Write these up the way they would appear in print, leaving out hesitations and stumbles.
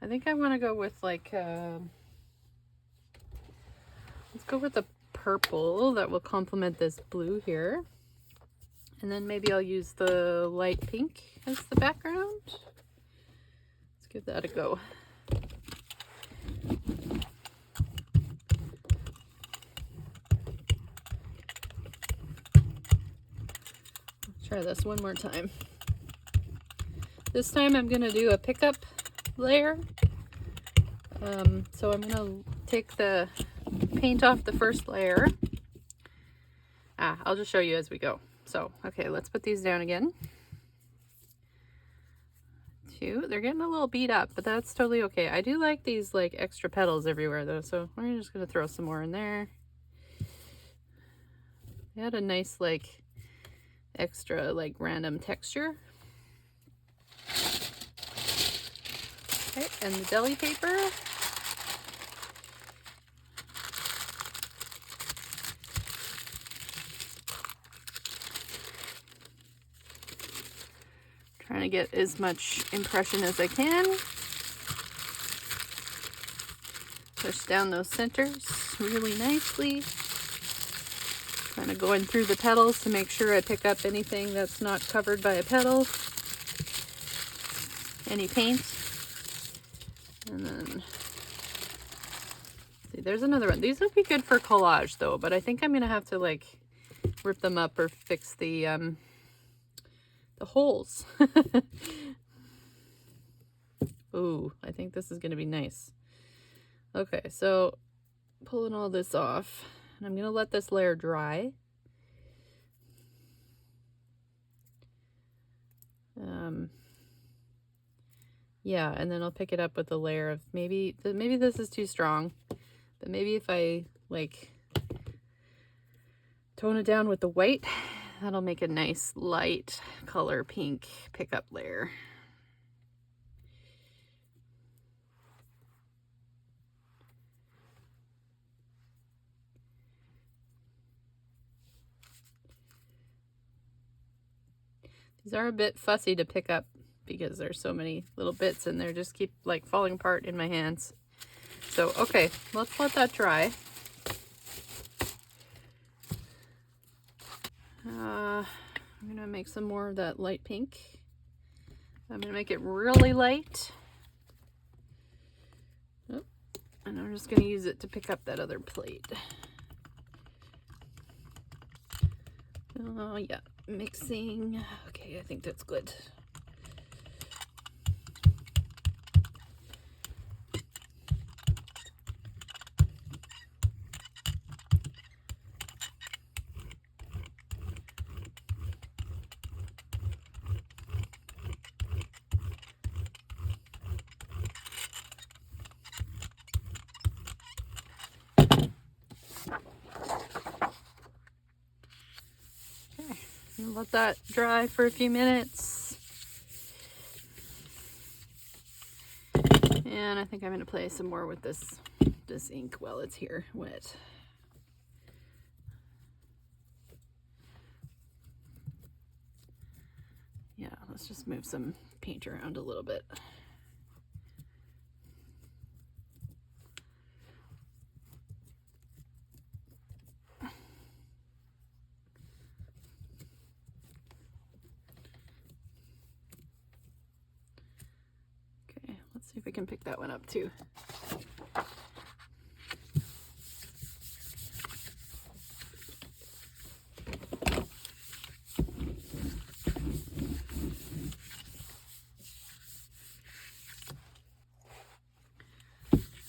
I think I want to go with like, let's go with the purple that will complement this blue here. And then maybe I'll use the light pink as the background. Let's give that a go. Let's try this one more time. This time I'm gonna do a pickup layer. So I'm gonna take the paint off the first layer. I'll just show you as we go. So, okay, let's put these down again. Two, they're getting a little beat up, but that's totally okay. I do like these like extra petals everywhere though, so we're just gonna throw some more in there. They had a nice like extra like random texture. Okay, and the deli paper. Trying to get as much impression as I can. Push down those centers really nicely. Kind of going through the petals to make sure I pick up anything that's not covered by a petal. Any paint. And then, see, there's another one. These would be good for collage though, but I think I'm gonna have to like rip them up or fix the holes. Ooh, I think this is gonna be nice. Okay, so pulling all this off, and I'm gonna let this layer dry. Yeah, and then I'll pick it up with a layer of maybe this is too strong, but maybe if I like tone it down with the white, that'll make a nice light color pink pickup layer. These are a bit fussy to pick up because there's so many little bits and they just keep like falling apart in my hands. So, okay, let's let that dry. I'm gonna make some more of that light pink. I'm gonna make it really light. Oh, and I'm just gonna use it to pick up that other plate. Oh yeah, mixing. Okay, I think that's good. Let that dry for a few minutes. And I think I'm going to play some more with this ink while it's here wet. Yeah, let's just move some paint around a little bit. See if we can pick that one up too.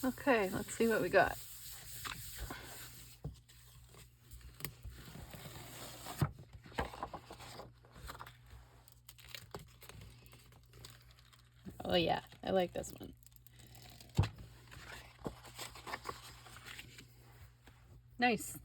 Okay, let's see what we got. Oh yeah, I like this one. Nice.